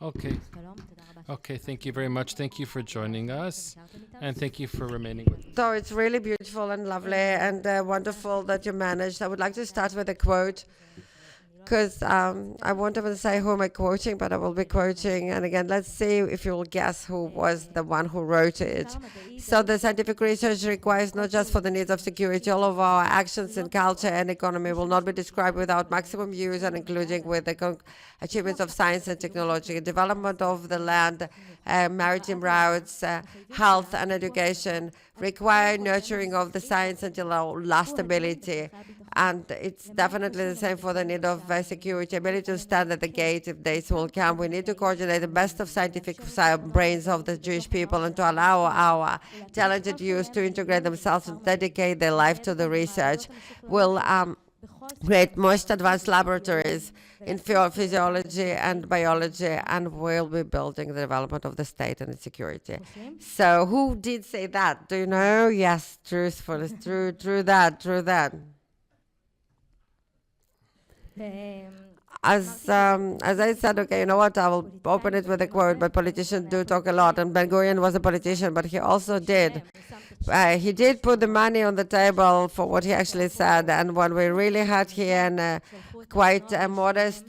Okay. Okay, thank you very much. Thank you for joining us, and thank you for remaining with us. So it's really beautiful and lovely and wonderful that you managed. I would like to start with a quote because I won't even say who am I quoting, but I will be quoting. And again, let's see if you will guess who was the one who wrote it. So the scientific research requires not just for the needs of security. All of our actions in culture and economy will not be described without maximum use and including with the achievements of science and technology, development of the land, maritime routes, health and education, require nurturing of the science until our last ability. And it's definitely the same for the need of security, ability to stand at the gate if days will come. We need to coordinate the best of scientific brains of the Jewish people and to allow our talented youth to integrate themselves and dedicate their life to the research. We'll create most advanced laboratories in physiology and biology, and we'll be building the development of the state and its security. So who did say that? Do you know? Yes, truthful, true that. As I said, okay, you know what, I will open it with a quote, but politicians do talk a lot, and Ben-Gurion was a politician, but he also did. He did put the money on the table for what he actually said, and when we really had here and quite modest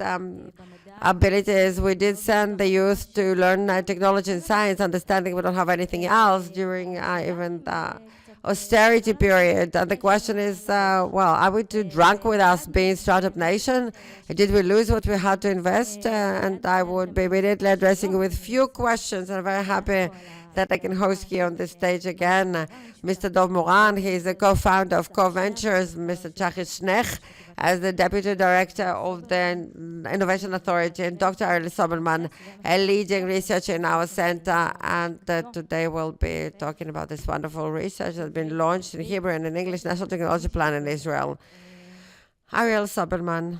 abilities, we did send the youth to learn technology and science, understanding we don't have anything else during even the austerity period. And the question is, well, are we too drunk with us being startup nation? Did we lose what we had to invest? And I would be immediately addressing you with few questions. I'm very happy that I can host here on this stage again Mr. Dov Moran. He is a co-founder of Co-Ventures, Mr. Tzahi Schnerch, as the Deputy Director of the Innovation Authority, and Dr. Ariel Sobelman, a leading researcher in our center. And today we'll be talking about this wonderful research that's been launched in Hebrew and in English National Technology Plan in Israel. Ariel Sobelman.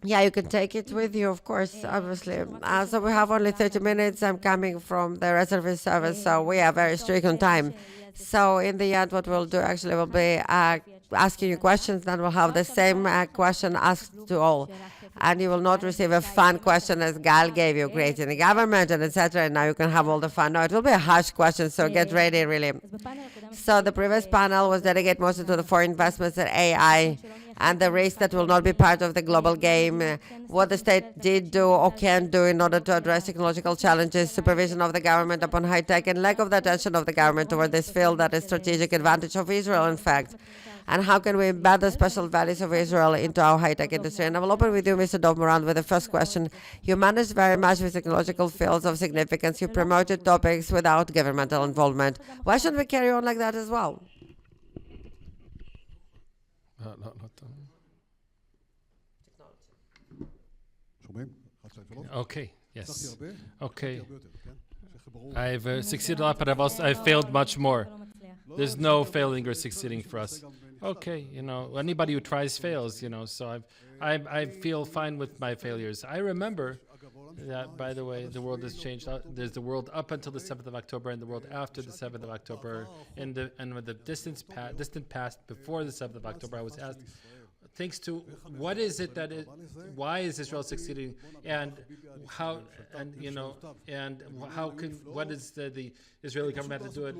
Yeah, you can take it with you, of course, obviously. So we have only 30 minutes. I'm coming from the reservist service, so we are very strict on time. So in the end, what we'll do actually will be asking you questions, then we'll have the same question asked to all. And you will not receive a fun question as Gal gave you, creating the government and etc. And now you can have all the fun. No, it will be a harsh question, so get ready, really. So the previous panel was dedicated mostly to the foreign investments in AI and the risk that will not be part of the global game, what the state did do or can do in order to address technological challenges, supervision of the government upon high tech, and lack of the attention of the government toward this field that is strategic advantage of Israel, in fact. And how can we embed the special values of Israel into our high-tech industry? And I will open with you, Mr. Dov Moran, with the first question. You managed very much with technological fields of significance. You promoted topics without governmental involvement. Why shouldn't we carry on like that as well? Okay, yes. Okay. I've succeeded a lot, but I've failed much more. There's no failing or succeeding for us. Okay, anybody who tries fails, so I feel fine with my failures. I remember that, by the way, the world has changed. There's the world up until the 7th of October and the world after the 7th of October. And with the distant past before the 7th of October, I was asked, thanks to what is it why is Israel succeeding, and how, what is the Israeli government to do it?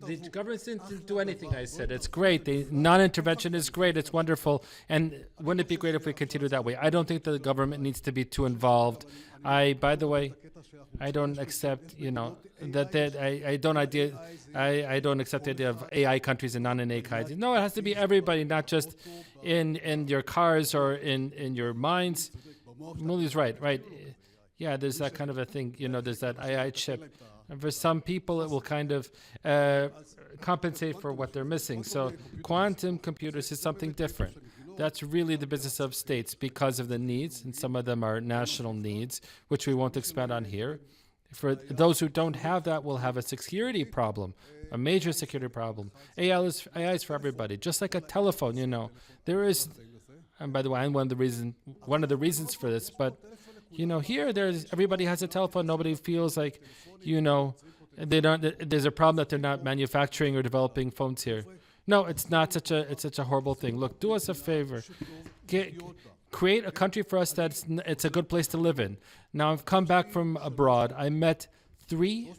The government didn't do anything. I said it's great. The non-intervention is great. It's wonderful. And wouldn't it be great if we continue that way? I don't think the government needs to be too involved. By the way, I don't accept, I don't accept the idea of AI countries and non-AI countries. No, it has to be everybody, not just in your cars or in your minds. Muli's right. Yeah, there's that kind of a thing, there's that AI chip. And for some people, it will kind of compensate for what they're missing. So quantum computers is something different. That's really the business of states because of the needs, and some of them are national needs, which we won't expand on here. For those who don't have that, will have a security problem, a major security problem. AI is for everybody, just like a telephone. There is, and by the way, I'm one of the reasons for this. But here, everybody has a telephone. Nobody feels like, they don't. There's a problem that they're not manufacturing or developing phones here. No, it's not such a horrible thing. Look, do us a favor. create a country for us that's it's a good place to live in. Now I've come back from abroad. I met three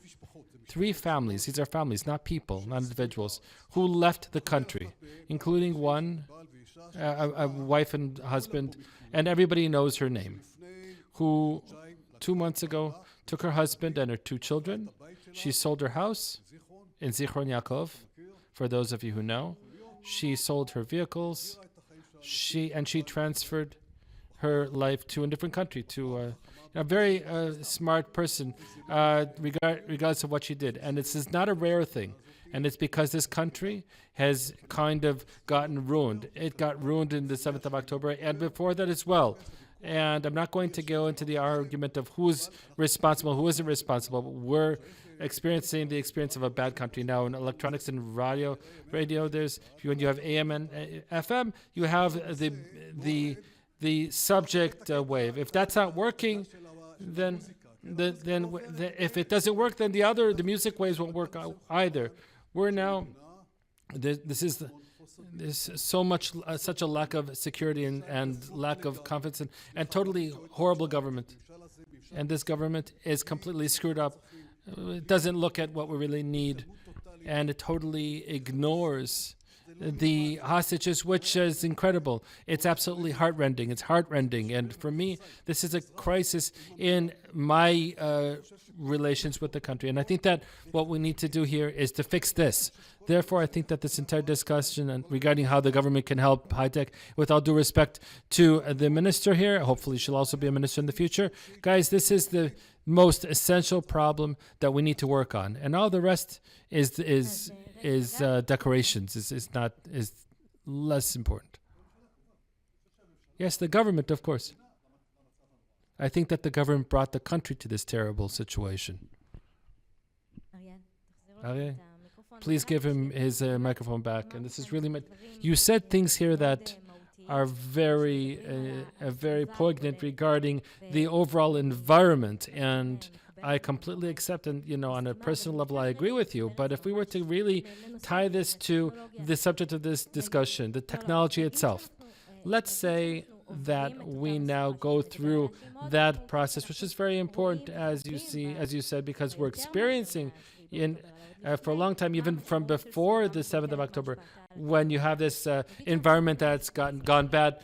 families. These are families, not people, not individuals, who left the country, including one, a wife and husband, and everybody knows her name, who 2 months ago took her husband and her 2 children. She sold her house in Zichron Yaakov, for those of you who know. She sold her vehicles. She transferred her life to a different country, to a very smart person, regardless of what she did. And this is not a rare thing. And it's because this country has kind of gotten ruined. It got ruined in the 7th of October and before that as well. And I'm not going to go into the argument of who's responsible, who isn't responsible. We're experiencing the experience of a bad country now in electronics and radio. There's when you have AM and FM, you have the subject wave. If that's not working, then if it doesn't work, then the music waves won't work either. We're now there's so much such a lack of security and lack of confidence and totally horrible government. And this government is completely screwed up. It doesn't look at what we really need, and it totally ignores the hostages, which is incredible. It's absolutely heartrending. It's heartrending. And for me, this is a crisis in my relations with the country. And I think that what we need to do here is to fix this. Therefore, I think that this entire discussion regarding how the government can help high-tech, with all due respect to the minister here, hopefully she'll also be a minister in the future. Guys, this is the most essential problem that we need to work on. And all the rest is decorations, is less important. Yes, the government, of course. I think that the government brought the country to this terrible situation. Ariel, please give him his microphone back. And this is really, you said things here that are very poignant regarding the overall environment, and I completely accept, and on a personal level, I agree with you. But if we were to really tie this to the subject of this discussion, the technology itself, let's say that we now go through that process, which is very important, as you said, because we're experiencing for a long time, even from before the 7th of October, when you have this environment that's gone bad,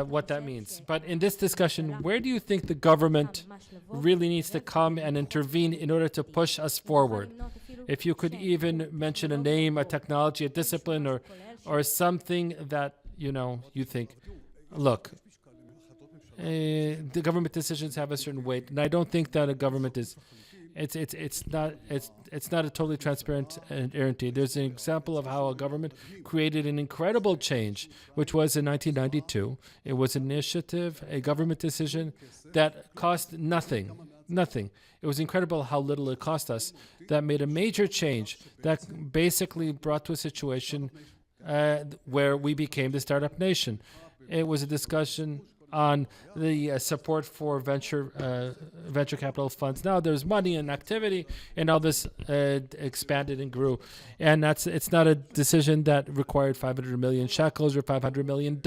what that means. But in this discussion, where do you think the government really needs to come and intervene in order to push us forward? If you could even mention a name, a technology, a discipline, or something that you think, look, the government decisions have a certain weight, and I don't think that a government is. It's not a totally transparent entity. There's an example of how a government created an incredible change, which was in 1992. It was an initiative, a government decision that cost nothing. It was incredible how little it cost us. That made a major change that basically brought to a situation where we became the startup nation. It was a discussion on the support for venture capital funds. Now there's money and activity, and all this expanded and grew. And it's not a decision that required 500 million shekels or $500 million.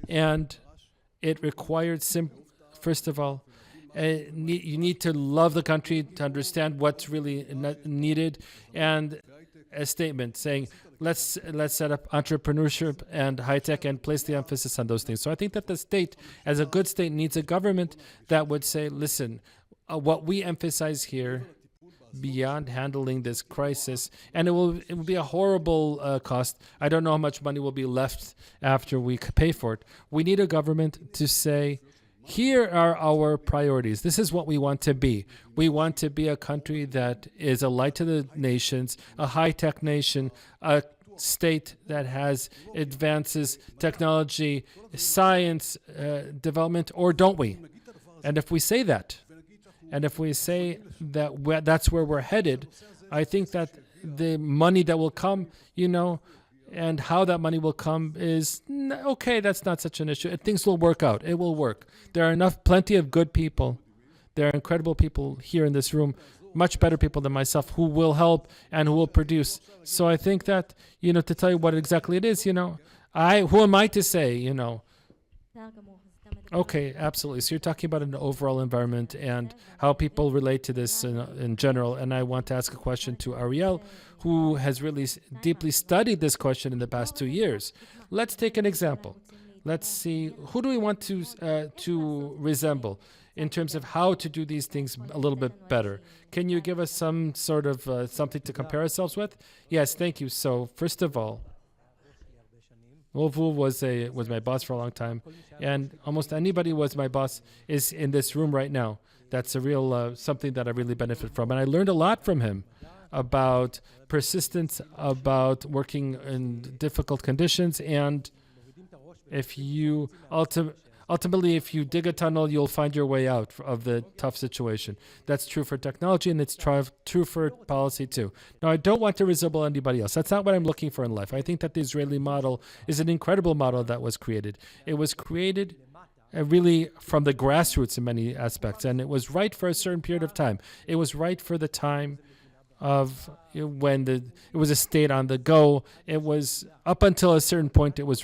And it required, first of all, you need to love the country to understand what's really needed, and a statement saying, let's set up entrepreneurship and high-tech and place the emphasis on those things. So I think that the state, as a good state, needs a government that would say, listen, what we emphasize here, beyond handling this crisis, and it will be a horrible cost. I don't know how much money will be left after we pay for it. We need a government to say, here are our priorities. This is what we want to be. We want to be a country that is a light to the nations, a high-tech nation, a state that has advances, technology, science, development, or don't we? And if we say that, and if we say that that's where we're headed, I think that the money that will come, and how that money will come is okay. That's not such an issue. Things will work out. It will work. There are plenty of good people. There are incredible people here in this room, much better people than myself, who will help and who will produce. So I think that, to tell you what exactly it is, who am I to say, Okay, absolutely. So you're talking about an overall environment and how people relate to this in general. And I want to ask a question to Ariel, who has really deeply studied this question in the past 2 years. Let's take an example. Let's see, who do we want to resemble in terms of how to do these things a little bit better? Can you give us some sort of something to compare ourselves with? Yes, thank you. So first of all, Wolfu was my boss for a long time, and almost anybody who was my boss is in this room right now. That's a real something that I really benefit from, and I learned a lot from him about persistence, about working in difficult conditions, and if you ultimately, if you dig a tunnel, you'll find your way out of the tough situation. That's true for technology, and it's true for policy too. Now, I don't want to resemble anybody else. That's not what I'm looking for in life. I think that the Israeli model is an incredible model that was created. It was created really from the grassroots in many aspects, and it was right for a certain period of time. It was right for the time of when it was a state on the go. It was up until a certain point, it was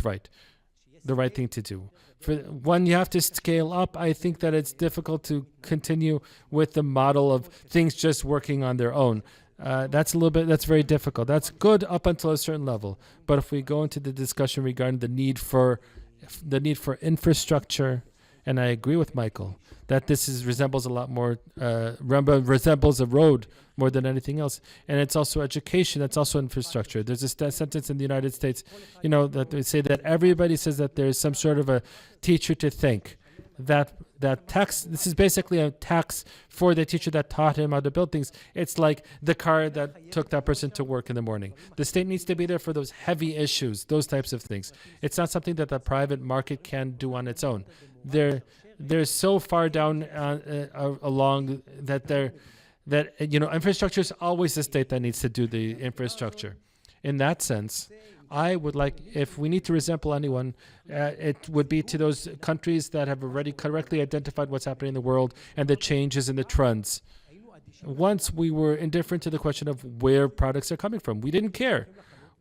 the right thing to do. When you have to scale up, I think that it's difficult to continue with the model of things just working on their own. That's very difficult. That's good up until a certain level. But if we go into the discussion regarding the need for infrastructure, and I agree with Michael that resembles a lot more, resembles a road more than anything else. And it's also education. That's also infrastructure. There's a sentence in the United States, that they say that everybody says that there's some sort of a teacher to thank. That tax, this is basically a tax for the teacher that taught him how to build things. It's like the car that took that person to work in the morning. The state needs to be there for those heavy issues, those types of things. It's not something that the private market can do on its own. They're so far down along that infrastructure is always the state that needs to do the infrastructure. In that sense, I would like, if we need to resemble anyone, it would be to those countries that have already correctly identified what's happening in the world and the changes in the trends. Once we were indifferent to the question of where products are coming from. We didn't care.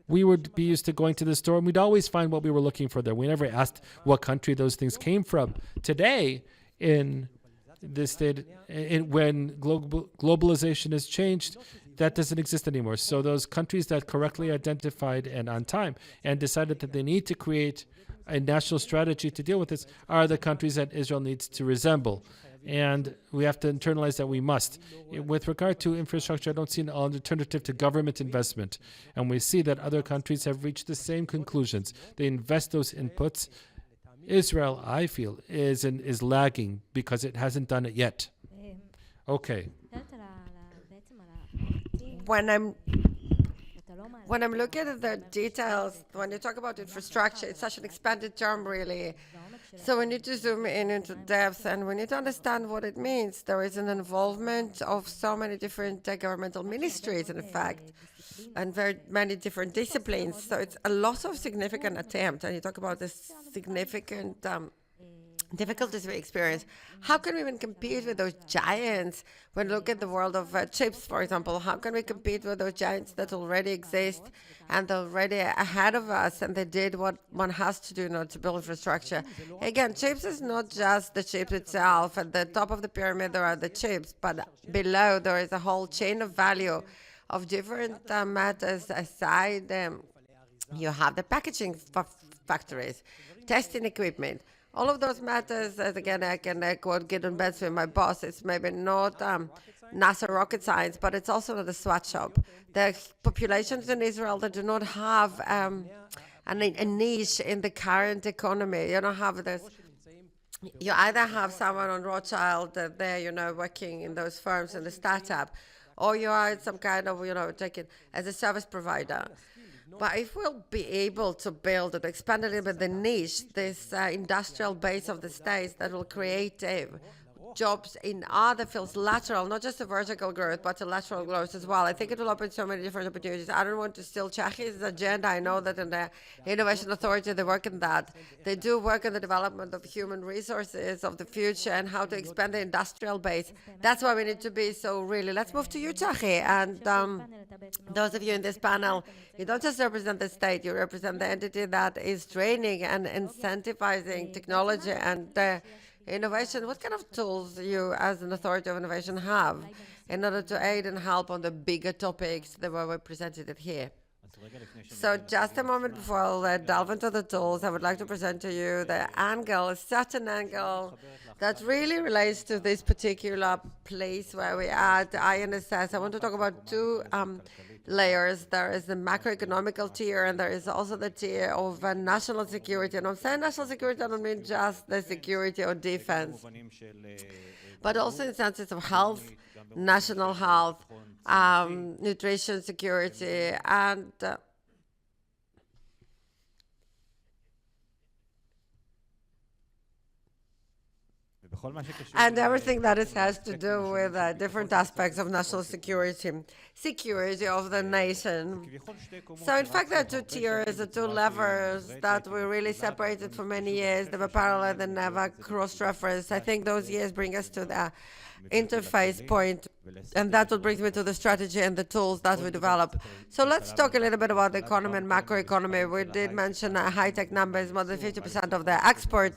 We would be used to going to the store, and we'd always find what we were looking for there. We never asked what country those things came from. Today, in this state, when globalization has changed, that doesn't exist anymore. So those countries that correctly identified and on time and decided that they need to create a national strategy to deal with this are the countries that Israel needs to resemble. And we have to internalize that we must. With regard to infrastructure, I don't see an alternative to government investment. And we see that other countries have reached the same conclusions. They invest those inputs. Israel, I feel, is lagging because it hasn't done it yet. Okay. When I'm looking at the details, when you talk about infrastructure, it's such an expanded term, really. So we need to zoom in into depth, and we need to understand what it means. There is an involvement of so many different governmental ministries, in fact, and very many different disciplines. So it's a lot of significant attempt, and you talk about the significant difficulties we experience. How can we even compete with those giants? When we look at the world of chips, for example, how can we compete with those giants that already exist and they're already ahead of us, and they did what one has to do in order to build infrastructure? Again, chips is not just the chip itself. At the top of the pyramid, there are the chips, but below there is a whole chain of value of different matters aside. You have the packaging factories, testing equipment. All of those matters, as again, I can quote Gideon Bensby, my boss, it's maybe not NASA rocket science, but it's also not a sweatshop. There are populations in Israel that do not have a niche in the current economy. You don't have this. You either have someone on Rothschild there, working in those firms in the startup, or you are some kind of, taken as a service provider. But if we'll be able to build and expand a little bit the niche, this industrial base of the states that will create jobs in other fields, lateral, not just a vertical growth, but a lateral growth as well. I think it will open so many different opportunities. I don't want to steal Tzahi's agenda. I know that in the Innovation Authority, they work in that. They do work in the development of human resources of the future and how to expand the industrial base. That's why we need to be so really. Let's move to you, Tzahi. And those of you in this panel, you don't just represent the state, you represent the entity that is training and incentivizing technology and innovation. What kind of tools you as an authority of innovation have in order to aid and help on the bigger topics that were presented here? So just a moment before I'll delve into the tools, I would like to present to you the angle, a certain angle that really relates to this particular place where we are at INSS. I want to talk about two layers. There is the macroeconomical tier, and there is also the tier of national security. And I'm saying national security, I don't mean just the security or defense, but also in senses of health, national health, nutrition security, and everything that has to do with different aspects of national security, security of the nation. So in fact, there are two tiers, two levers that were really separated for many years. They were parallel, they never cross-referenced. I think those years bring us to the interface point, and that will bring me to the strategy and the tools that we develop. So let's talk a little bit about the economy and macroeconomy. We did mention high-tech numbers, more than 50% of the export,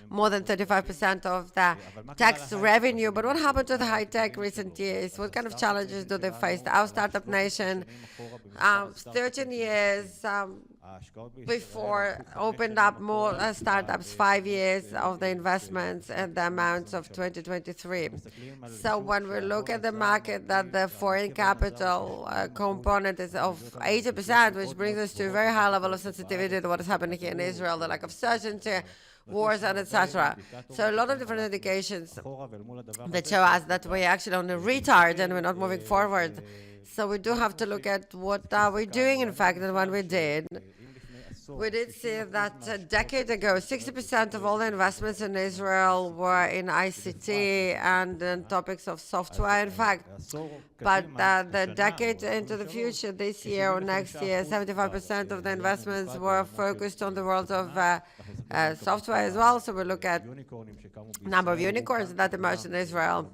more than 35% of the tax revenue. But what happened to the high-tech recent years? What kind of challenges do they face? Our startup nation, 13 years before opened up more startups, 5 years of the investments and the amounts of 2023. So when we look at the market, that the foreign capital component is of 80%, which brings us to a very high level of sensitivity to what is happening here in Israel, the lack of certainty, wars, and etc. So a lot of different indications that show us that we're actually on a retard and we're not moving forward. So we do have to look at what are we doing, in fact, and when we did see that a decade ago, 60% of all the investments in Israel were in ICT and in topics of software, in fact. But the decade into the future, this year or next year, 75% of the investments were focused on the world of software as well. So we look at number of unicorns that emerged in Israel,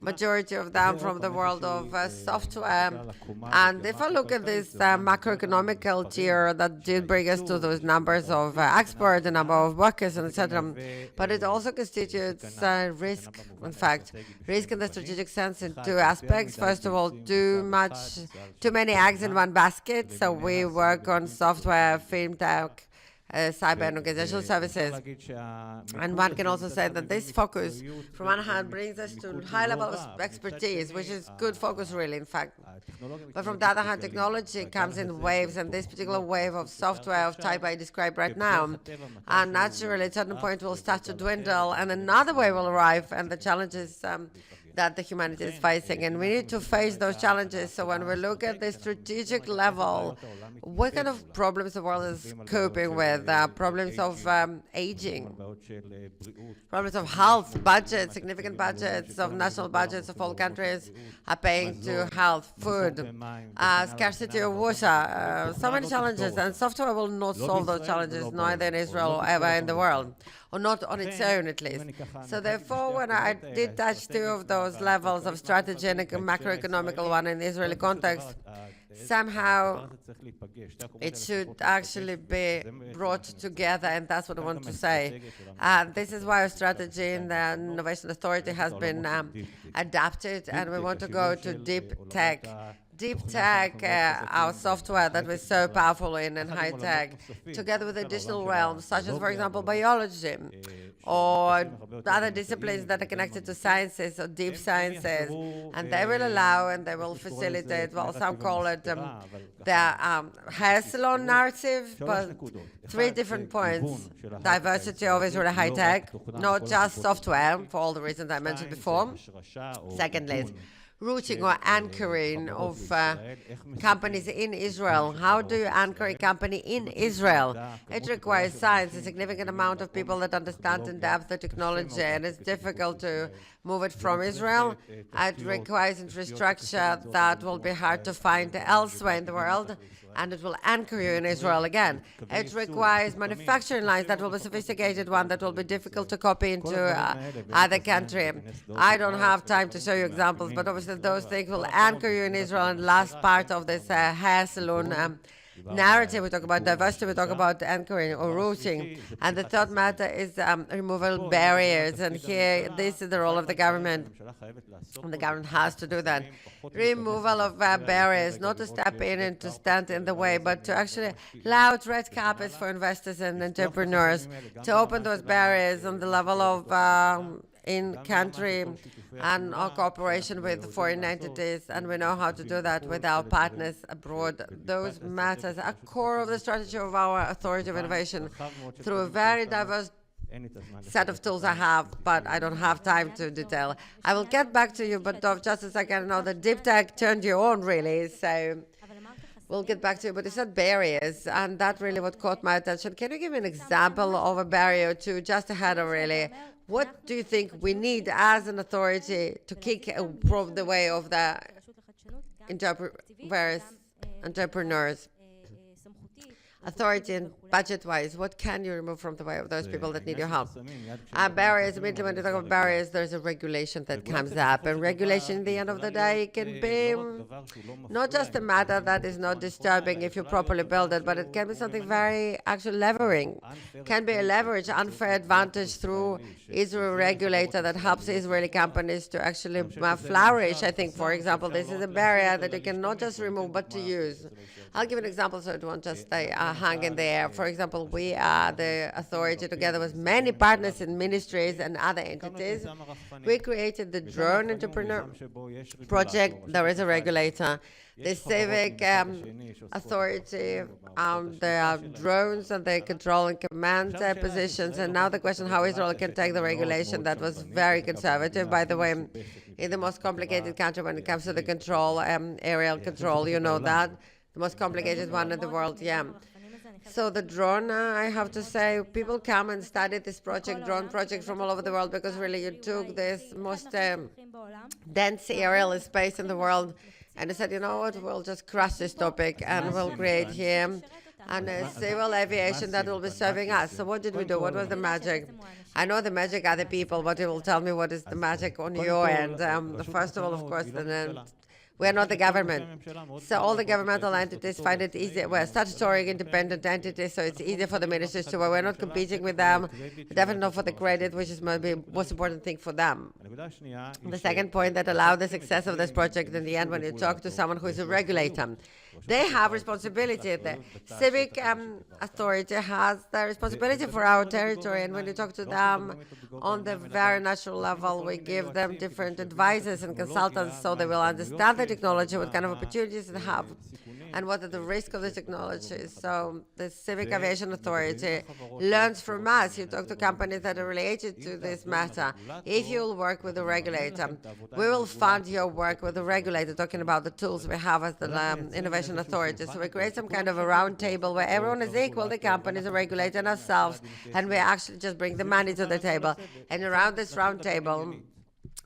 majority of them from the world of software. And if I look at this macroeconomical tier, that did bring us to those numbers of export, the number of workers, and etc. But it also constitutes risk, in fact, risk in the strategic sense in two aspects. First of all, too many eggs in one basket. So we work on software, fintech, cyber and organizational services. And one can also say that this focus, from one hand, brings us to high level of expertise, which is good focus, really, in fact. But from the other hand, technology comes in waves, and this particular wave of software of type I described right now, and naturally, at a certain point, will start to dwindle, and another wave will arrive, and the challenges that the humanity is facing, and we need to face those challenges. So when we look at the strategic level, what kind of problems the world is coping with? Problems of aging, problems of health, budgets, significant budgets of national budgets of all countries are paying to health, food, scarcity of water, so many challenges, and software will not solve those challenges, neither in Israel or ever in the world, or not on its own at least. So therefore, when I did touch two of those levels of strategy and a macroeconomical one in the Israeli context, somehow it should actually be brought together, and that's what I want to say. This is why our strategy in the Innovation Authority has been adapted, and we want to go to deep tech. Deep tech, our software that we're so powerful in, and high tech, together with additional realms, such as, for example, biology, or other disciplines that are connected to sciences or deep sciences, and they will allow and they will facilitate, well, some call it the hair salon narrative, but 3 different points: diversity of Israeli high tech, not just software, for all the reasons I mentioned before. Secondly, routing or anchoring of companies in Israel. How do you anchor a company in Israel? It requires science, a significant amount of people that understand in depth the technology, and it's difficult to move it from Israel. It requires infrastructure that will be hard to find elsewhere in the world, and it will anchor you in Israel again. It requires manufacturing lines that will be sophisticated one that will be difficult to copy into other country. I don't have time to show you examples, but obviously those things will anchor you in Israel. And last part of this hair salon narrative, we talk about diversity, we talk about anchoring or routing. And the third matter is removal barriers. And here, this is the role of the government. And the government has to do that. Removal of barriers, not to step in and to stand in the way, but to actually allow red carpets for investors and entrepreneurs, to open those barriers on the level of in-country and our cooperation with foreign entities, and we know how to do that with our partners abroad. Those matters are core of the strategy of our Authority of Innovation through a very diverse set of tools I have, but I don't have time to detail. I will get back to you, but Dov, just a second, now the deep tech turned you on, really, so we'll get back to you. But you said barriers, and that really what caught my attention. Can you give me an example of a barrier to just ahead of really? What do you think we need as an authority to kick the way of the various entrepreneurs? Authority and budget-wise, what can you remove from the way of those people that need your help? Barriers, immediately when you talk about barriers, there's a regulation that comes up. And regulation, at the end of the day, can be not just a matter that is not disturbing if you properly build it, but it can be something very actually levering. Can be a leverage, unfair advantage through Israel regulator that helps Israeli companies to actually flourish. I think, for example, this is a barrier that you can not just remove, but to use. I'll give an example so it won't just stay hung in the air. For example, we are the authority together with many partners in ministries and other entities. We created the Drone Entrepreneur Project. There is a regulator. The civic authority, the drones and the control and command positions. And now the question how Israel can take the regulation that was very conservative, by the way, in the most complicated country when it comes to the control, aerial control, you know that. The most complicated one in the world, yeah. So the drone, I have to say, people come and study this project, drone project from all over the world, because really you took this most dense aerial space in the world and they said, you know what, we'll just crush this topic and we'll create here and civil aviation that will be serving us. So what did we do? What was the magic? I know the magic are the people, but you will tell me what is the magic on your end. First of all, of course, we're not the government. So all the governmental entities find it easy. We're statutory independent entities, so it's easier for the ministers to, we're not competing with them, definitely not for the credit, which is maybe the most important thing for them. The second point that allowed the success of this project in the end, when you talk to someone who is a regulator, they have responsibility. The civic authority has the responsibility for our territory, and when you talk to them on the very natural level, we give them different advisors and consultants so they will understand the technology, what kind of opportunities they have, and what are the risks of the technology. So the Civic Aviation Authority learns from us. You talk to companies that are related to this matter. If you will work with the regulator, we will fund your work with the regulator, talking about the tools we have as the Innovation Authority. So we create some kind of a round table where everyone is equal, the companies, the regulator, and ourselves, and we actually just bring the money to the table. And around this round table,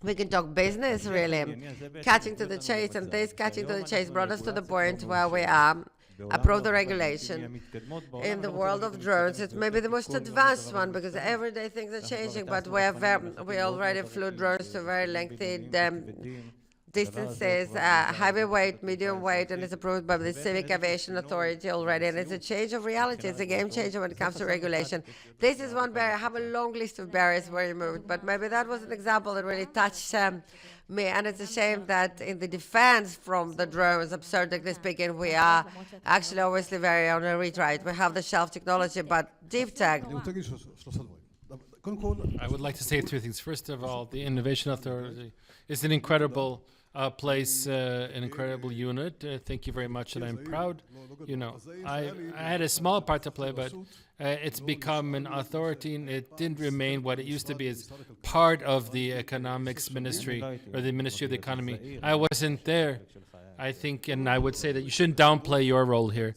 we can talk business, really, catching to the chase, and this catching to the chase brought us to the point where we approve the regulation. In the world of drones, it's maybe the most advanced one because every day things are changing, but we already flew drones to very lengthy distances, heavyweight, medium weight, and it's approved by the Civic Aviation Authority already. And it's a change of reality. It's a game changer when it comes to regulation. This is one barrier. I have a long list of barriers where you moved, but maybe that was an example that really touched me. And it's a shame that in the defense from the drones, absurdly speaking, we are actually obviously very on a retreat. We have the shelf technology, but deep tech. I would like to say two things. First of all, the Innovation Authority is an incredible place an incredible unit. Thank you very much, and I'm proud. I had a small part to play, but it's become an authority, and it didn't remain what it used to be as part of the economics ministry or the Ministry of the Economy. I wasn't there, I think, and I would say that you shouldn't downplay your role here.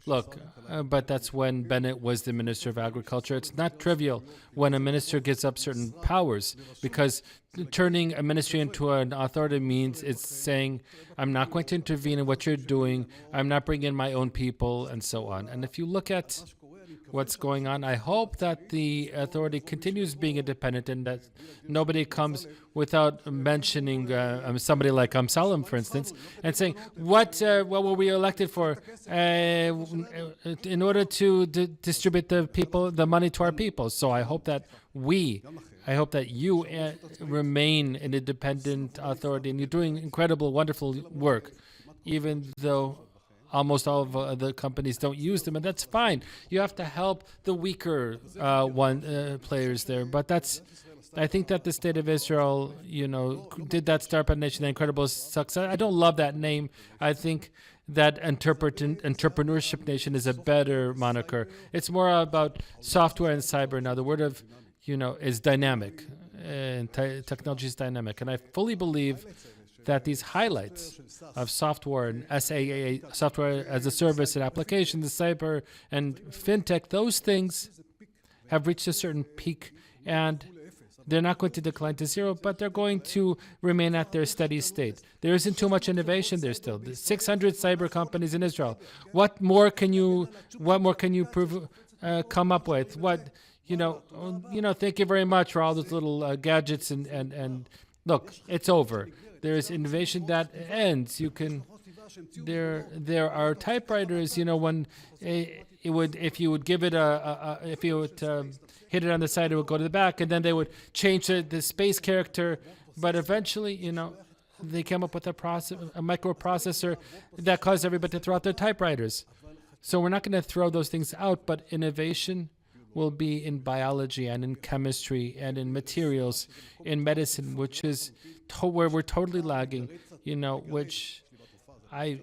Look, but that's when Bennett was the Minister of Agriculture. It's not trivial when a minister gives up certain powers, because turning a ministry into an authority means it's saying, I'm not going to intervene in what you're doing, I'm not bringing in my own people, and so on. And if you look at what's going on, I hope that the authority continues being independent and that nobody comes without mentioning somebody like Amsalem, for instance, and saying, what were we elected for? In order to distribute the money to our people. So I hope that you remain an independent authority, and you're doing incredible, wonderful work, even though almost all of the companies don't use them, and that's fine. You have to help the weaker players there, but I think that the State of Israel, did that startup nation an incredible success. I don't love that name. I think that entrepreneurship nation is a better moniker. It's more about software and cyber now. The word of, is dynamic, and technology is dynamic, and I fully believe that these highlights of software and SaaA, software as a service and applications, cyber and fintech, those things have reached a certain peak, and they're not going to decline to zero, but they're going to remain at their steady state. There isn't too much innovation there still. There's 600 cyber companies in Israel. What more can you come up with? Thank you very much for all those little gadgets and look, it's over. There's innovation that ends. There are typewriters. When if you would give it if you would hit it on the side, it would go to the back, and then they would change the space character. But eventually, they came up with a microprocessor that caused everybody to throw out their typewriters. So we're not going to throw those things out, but innovation will be in biology and in chemistry and in materials, in medicine, which is where we're totally lagging, which I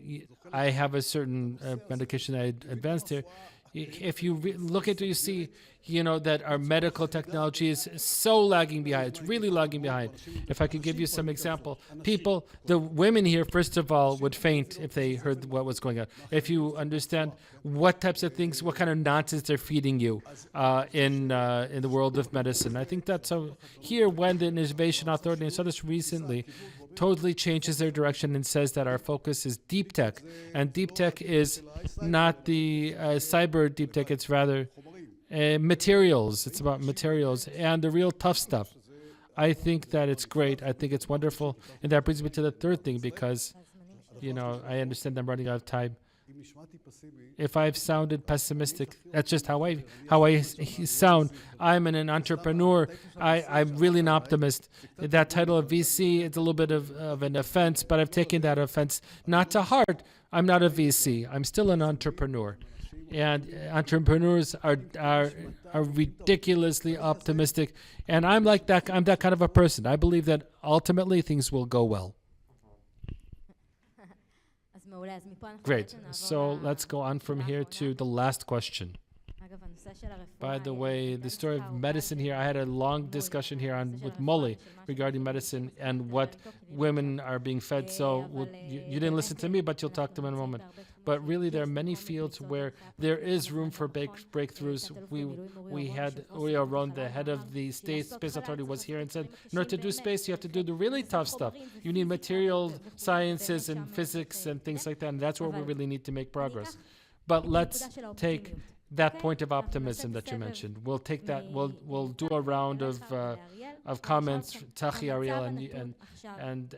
have a certain medication I advanced here. If you look at it, you see, that our medical technology is so lagging behind. It's really lagging behind. If I could give you some example, the women here, first of all, would faint if they heard what was going on. If you understand what types of things, what kind of nonsense they're feeding you in the world of medicine. I think that's here when the Innovation Authority, and I saw this recently, totally changes their direction and says that our focus is deep tech. And deep tech is not the cyber deep tech, it's rather materials. It's about materials and the real tough stuff. I think that it's great. I think it's wonderful. And that brings me to the third thing, because, I understand I'm running out of time. If I've sounded pessimistic, that's just how I sound. I'm an entrepreneur. I'm really an optimist. That title of VC, it's a little bit of an offense, but I've taken that offense not to heart. I'm not a VC. I'm still an entrepreneur. And entrepreneurs are ridiculously optimistic. And I'm like that. I'm that kind of a person. I believe that ultimately things will go well. Great. So let's go on from here to the last question. By the way, the story of medicine here, I had a long discussion here with Molly regarding medicine and what women are being fed. So you didn't listen to me, but you'll talk to them in a moment. But really, there are many fields where there is room for breakthroughs. We had Ariel, the head of the State Space Authority, was here and said, in order to do space, you have to do the really tough stuff. You need material sciences and physics and things like that, and that's where we really need to make progress. But let's take that point of optimism that you mentioned. We'll take that. We'll do a round of comments, Tzahi, Ariel, and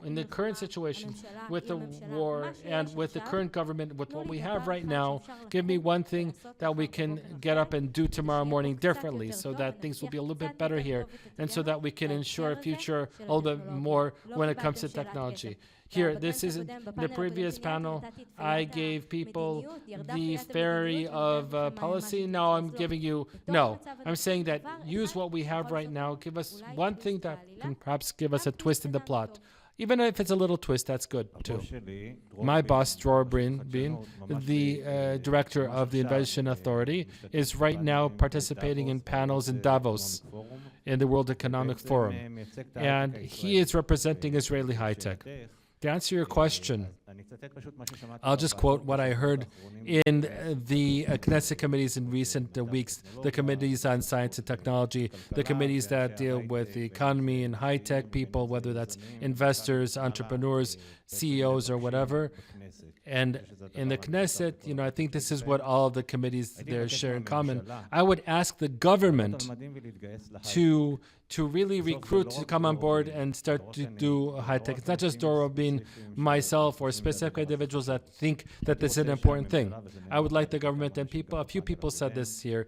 in the current situation with the war and with the current government, with what we have right now, give me one thing that we can get up and do tomorrow morning differently, so that things will be a little bit better here, and so that we can ensure a future a little bit more when it comes to technology. Here, this is in the previous panel. I gave people the ferry of policy. Now I'm giving you, no. I'm saying that use what we have right now. Give us one thing that can perhaps give us a twist in the plot. Even if it's a little twist, that's good too. My boss, Dror Bean, the director of the Innovation Authority, is right now participating in panels in Davos in the World Economic Forum. And he is representing Israeli high-tech. To answer your question, I'll just quote what I heard in the Knesset committees in recent weeks, the committees on science and technology, the committees that deal with the economy and high-tech people, whether that's investors, entrepreneurs, CEOs, or whatever. And in the Knesset, I think this is what all of the committees there share in common. I would ask the government to really recruit, to come on board and start to do high-tech. It's not just Doro being myself or specific individuals that think that this is an important thing. I would like the government, and a few people said this here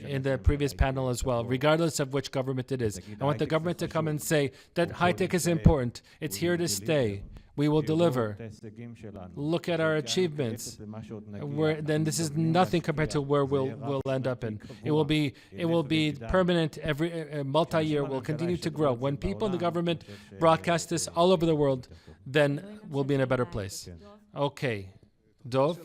in the previous panel as well, regardless of which government it is. I want the government to come and say that high-tech is important. It's here to stay. We will deliver. Look at our achievements. Then this is nothing compared to where we'll end up in. It will be permanent. Every multi-year will continue to grow. When people in the government broadcast this all over the world, then we'll be in a better place. Okay, Dov.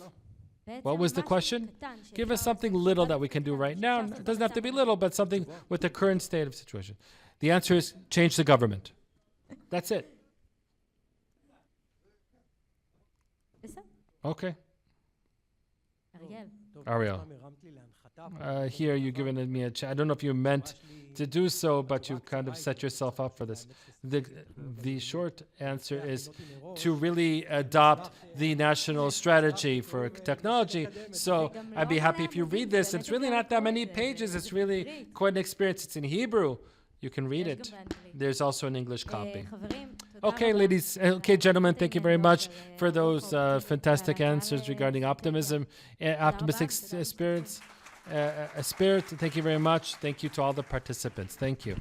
What was the question? Give us something little that we can do right now. It doesn't have to be little, but something with the current state of situation. The answer is change the government. That's it. Okay. Ariel. Here you're giving me a chance. I don't know if you meant to do so, but you kind of set yourself up for this. The short answer is to really adopt the national strategy for technology. So I'd be happy if you read this. It's really not that many pages. It's really quite an experience. It's in Hebrew. You can read it. There's also an English copy. Okay, gentlemen, thank you very much for those fantastic answers regarding optimism, optimistic spirit. Thank you very much. Thank you to all the participants. Thank you.